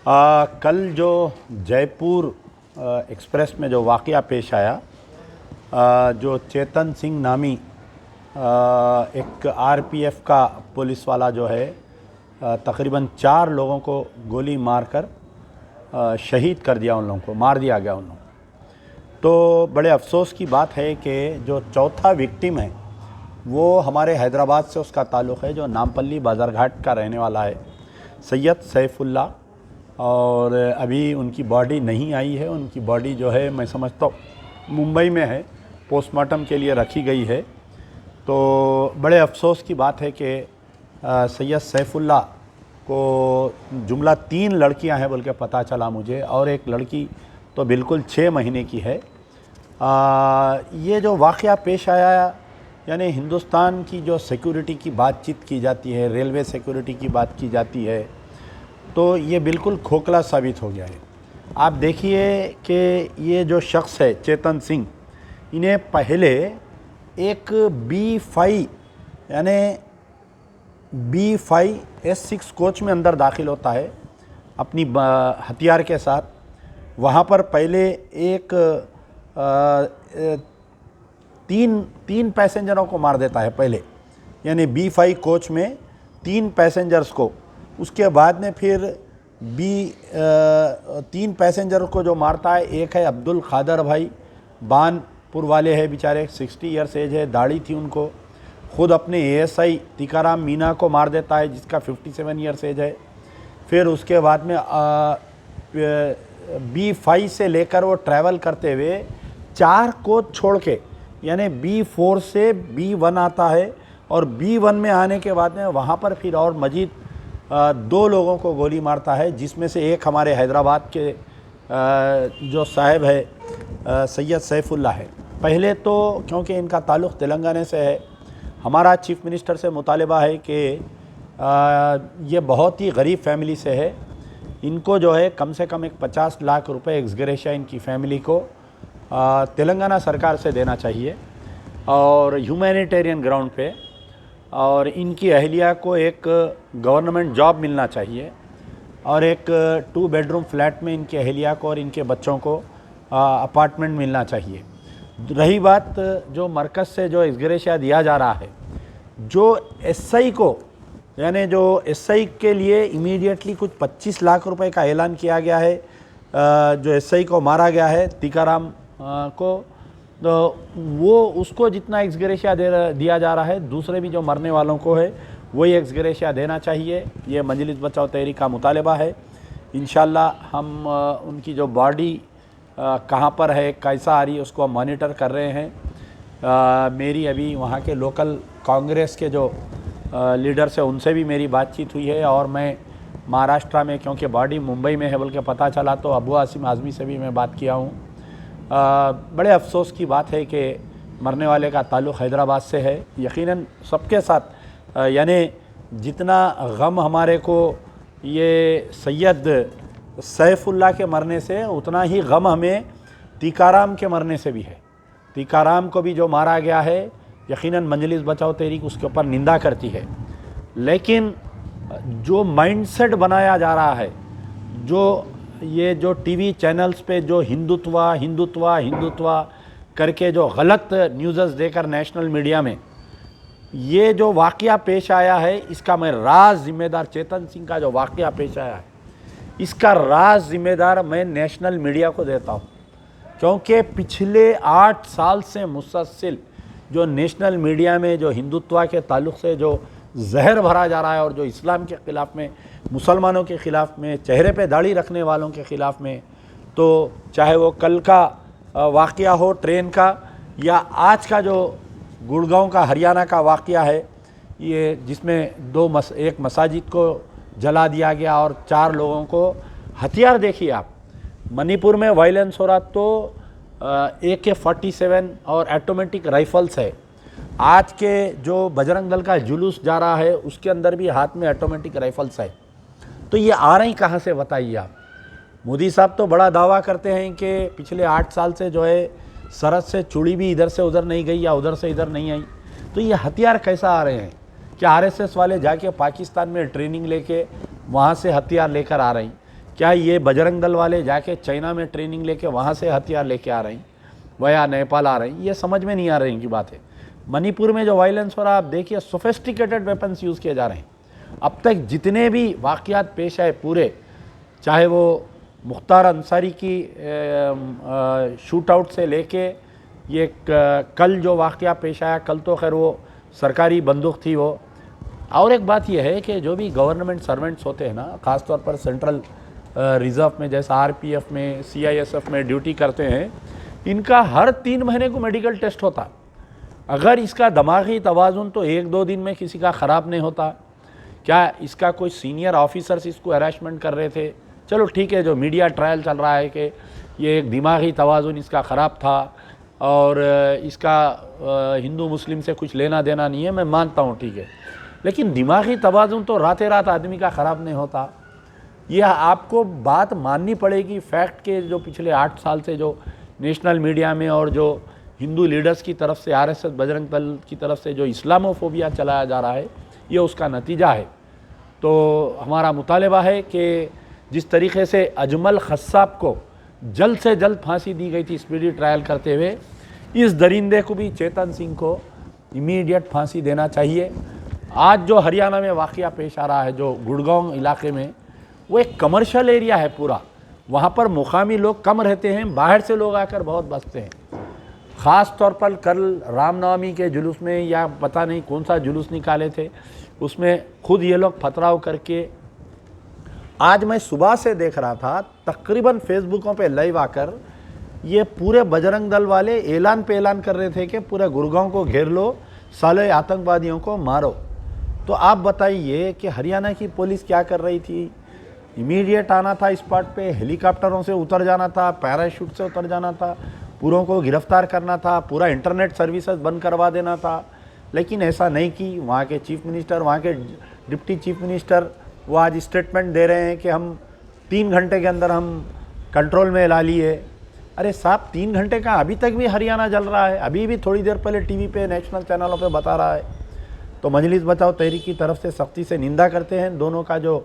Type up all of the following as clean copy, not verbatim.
कल जो जयपुर एक्सप्रेस में जो वाक़या पेश आया, जो चेतन सिंह नामी एक आरपीएफ का पुलिस वाला जो है तकरीबन 4 लोगों को गोली मारकर शहीद कर दिया, उन लोगों को मार दिया गया उन लोगों को। तो बड़े अफसोस की बात है कि जो चौथा विक्टिम है वो हमारे हैदराबाद से उसका ताल्लुक़ है, जो नामपल्ली बाज़ारघाट का रहने वाला है, सैयद सैफुल्ला। और अभी उनकी बॉडी नहीं आई है। उनकी बॉडी जो है मैं समझता हूँ मुंबई में है, पोस्टमार्टम के लिए रखी गई है। तो बड़े अफसोस की बात है कि सैयद सैफुल्ला को जुमला 3 लड़कियां हैं बोल के पता चला मुझे, और एक लड़की तो बिल्कुल 6 महीने की है। ये जो वाक़या पेश आया, यानी हिंदुस्तान की जो सिक्योरिटी की बातचीत की जाती है, रेलवे सिक्योरिटी की बात की जाती है, तो ये बिल्कुल खोखला साबित हो गया है। आप देखिए कि ये जो शख्स है चेतन सिंह, इन्हें पहले एक B5 यानी B5 S6 कोच में अंदर दाखिल होता है अपनी हथियार के साथ। वहाँ पर पहले एक तीन पैसेंजरों को मार देता है पहले, यानी B5 कोच में 3 पैसेंजर्स को। उसके बाद में फिर 3 पैसेंजर को जो मारता है, एक है अब्दुल खादर भाई, बानपुर वाले हैं बेचारे, 60 ईयर्स एज है, दाढ़ी थी उनको। ख़ुद अपने ASI टीकाराम मीना को मार देता है जिसका 57 ईयर्स एज है। फिर उसके बाद में B5 से लेकर वो ट्रैवल करते हुए 4 कोच छोड़ के, यानी B4 से B1 आता है, और B1 में आने के बाद में वहाँ पर फिर और मजीद 2 लोगों को गोली मारता है, जिसमें से एक हमारे हैदराबाद के जो साहब है सैयद सैफुल्ला है। पहले तो क्योंकि इनका ताल्लुक़ तेलंगाना से है, हमारा चीफ मिनिस्टर से मुतालबा है कि ये बहुत ही गरीब फैमिली से है, इनको जो है कम से कम एक 50 लाख रुपए एक्स ग्रेशिया इनकी फ़ैमिली को तेलंगाना सरकार से देना चाहिए, और ह्यूमैनिटेरियन ग्राउंड पे, और इनकी अहलिया को एक गवर्नमेंट जॉब मिलना चाहिए, और एक 2 बेडरूम फ्लैट में इनकी अहलिया को और इनके बच्चों को अपार्टमेंट मिलना चाहिए। रही बात जो मरकज़ से जो एक्सग्रेशिया दिया जा रहा है, जो SI को, यानी जो SI के लिए इमीडिएटली कुछ 25 लाख रुपए का ऐलान किया गया है, जो SI को मारा गया है टीकाराम को, तो वो उसको जितना एक्सग्रेशिया दिया जा रहा है, दूसरे भी जो मरने वालों को है वही एक्सग्रेशिया देना चाहिए। ये मजलिस बचाओ तहरीक का मुतालबा है। इंशाल्लाह हम उनकी जो बॉडी कहाँ पर है, कैसा आ रही है, उसको हम मॉनिटर कर रहे हैं। मेरी अभी वहाँ के लोकल कांग्रेस के जो लीडर्स है उनसे भी मेरी बातचीत हुई है, और मैं महाराष्ट्र में, क्योंकि बॉडी मुंबई में है बोल के पता चला, तो अबू आसिम आज़मी से भी मैं बात किया हूँ। बड़े अफसोस की बात है कि मरने वाले का ताल्लुक़ हैदराबाद से है। यकीनन सबके साथ, यानी जितना गम हमारे को ये सैयद सैफुल्ला के मरने से, उतना ही गम हमें टीकाराम के मरने से भी है। टीकाराम को भी जो मारा गया है, यकीनन मजलिस बचाओ तहरीक उसके ऊपर निंदा करती है, लेकिन जो माइंडसेट बनाया जा रहा है, जो ये जो टीवी चैनल्स पे जो हिंदुत्वा हिंदुत्वा हिंदुत्वा करके जो गलत न्यूज़ देकर नेशनल मीडिया में ये जो वाक़या पेश आया है, इसका मैं राज ज़िम्मेदार, चेतन सिंह का जो वाक़या पेश आया है, इसका राज ज़िम्मेदार मैं नेशनल मीडिया को देता हूँ। क्योंकि पिछले 8 साल से मुसलसल जो नेशनल मीडिया में जो हिंदुत्वा के ताल्लुक़ से जो जहर भरा जा रहा है, और जो इस्लाम के ख़िलाफ़ में, मुसलमानों के ख़िलाफ़ में, चेहरे पे दाढ़ी रखने वालों के ख़िलाफ़ में, तो चाहे वो कल का वाक़या हो ट्रेन का, या आज का जो गुड़गांव का हरियाणा का वाक़या है, ये जिसमें एक मसाजिद को जला दिया गया और 4 लोगों को हथियार, देखिए आप, मणिपुर में वायलेंस हो रहा, तो AK-47 और ऑटोमेटिक राइफल्स है। आज के जो बजरंग दल का जुलूस जा रहा है, उसके अंदर भी हाथ में ऑटोमेटिक राइफल्स है। तो ये आ रही कहाँ से बताइए आप। मोदी साहब तो बड़ा दावा करते हैं कि पिछले 8 साल से जो है सरहद से चूड़ी भी इधर से उधर नहीं गई, या उधर से इधर नहीं आई। तो ये हथियार कैसा आ रहे हैं? क्या RSS वाले जाके पाकिस्तान में ट्रेनिंग लेके वहाँ से हथियार लेकर आ रही? क्या ये बजरंग दल वाले जाके चाइना में ट्रेनिंग लेके वहाँ से हथियार लेके आ रहे हैं, वह नेपाल आ रहे हैं? ये समझ में नहीं आ रही इनकी बातें। मणिपुर में जो वायलेंस हो रहा है, आप देखिए सोफिस्टिकेटेड वेपन्स यूज़ किए जा रहे हैं। अब तक जितने भी वाक़यात पेश आए पूरे, चाहे वो मुख्तार अंसारी की शूट आउट से लेके ये कल जो वाक़या पेश आया, कल तो खैर वो सरकारी बंदूक थी वो। और एक बात यह है कि जो भी गवर्नमेंट सर्वेंट्स होते हैं ना, ख़ास तौर पर सेंट्रल रिज़र्व में जैसा आरपीएफ में, सीआईएसएफ में ड्यूटी करते हैं, इनका हर 3 महीने को मेडिकल टेस्ट होता। अगर इसका दिमागी तवाज़ुन तो 1-2 दिन में किसी का ख़राब नहीं होता। क्या इसका कोई सीनियर ऑफिसर्स इसको हैरेसमेंट कर रहे थे? चलो ठीक है, जो मीडिया ट्रायल चल रहा है कि ये एक दिमागी तवाज़ुन इसका ख़राब था और इसका हिंदू मुस्लिम से कुछ लेना देना नहीं है, मैं मानता हूँ, ठीक है। लेकिन दिमागी तवाज़ुन तो रातें रात आदमी का ख़राब नहीं होता। यह आपको बात माननी पड़ेगी। फैक्ट के जो पिछले 8 साल से जो नेशनल मीडिया में और जो हिंदू लीडर्स की तरफ से, आरएसएस बजरंग दल की तरफ से जो इस्लामोफोबिया चलाया जा रहा है, ये उसका नतीजा है। तो हमारा मुतालबा है कि जिस तरीके से अजमल खस्साब को जल्द से जल्द फांसी दी गई थी स्पीडी ट्रायल करते हुए, इस दरिंदे को भी, चेतन सिंह को, इमीडिएट फांसी देना चाहिए। आज जो हरियाणा में वाक़या पेश आ रहा है, जो गुड़गांव इलाके में, वो एक कमर्शियल एरिया है पूरा। वहाँ पर मुकामी लोग कम रहते हैं, बाहर से लोग आकर बहुत बसते हैं। ख़ास तौर पर कल रामनवमी के जुलूस में, या पता नहीं कौन सा जुलूस निकाले थे, उसमें खुद ये लोग पथराव करके, आज मैं सुबह से देख रहा था तकरीबन फेसबुकों पे लाइव आकर ये पूरे बजरंग दल वाले ऐलान पे ऐलान कर रहे थे कि पूरे गुड़गांव को घेर लो, साले आतंकवादियों को मारो। तो आप बताइए कि हरियाणा की पुलिस क्या कर रही थी? इमीडिएट आना था स्पॉट पे, हेलीकॉप्टरों से उतर जाना था, पैराशूट से उतर जाना था, पूरों को गिरफ्तार करना था, पूरा इंटरनेट सर्विसेज बंद करवा देना था। लेकिन ऐसा नहीं की। वहाँ के चीफ मिनिस्टर, वहाँ के डिप्टी चीफ मिनिस्टर, वो आज स्टेटमेंट दे रहे हैं कि हम 3 घंटे के अंदर हम कंट्रोल में ला लिए। अरे साहब, 3 घंटे का अभी तक भी हरियाणा जल रहा है। अभी भी थोड़ी देर पहले टीवी पे, नेशनल चैनलों पे बता रहा है। तो मजलिस बचाओ तहरीक की तरफ से सख्ती से निंदा करते हैं। दोनों का जो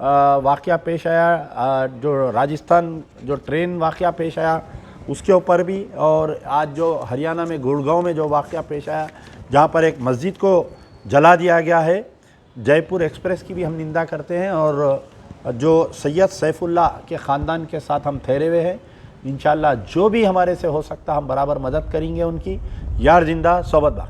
वाक़या पेश आया, जो राजस्थान जो ट्रेन वाक़या पेश आया उसके ऊपर भी, और आज जो हरियाणा में गुड़गांव में जो वाक़या पेश आया जहाँ पर एक मस्जिद को जला दिया गया है, जयपुर एक्सप्रेस की भी हम निंदा करते हैं। और जो सैयद सैफुल्लाह के ख़ानदान के साथ हम ठहरे हुए हैं। इंशाअल्लाह जो भी हमारे से हो सकता हम बराबर मदद करेंगे उनकी। यार जिंदा सोबत बाग।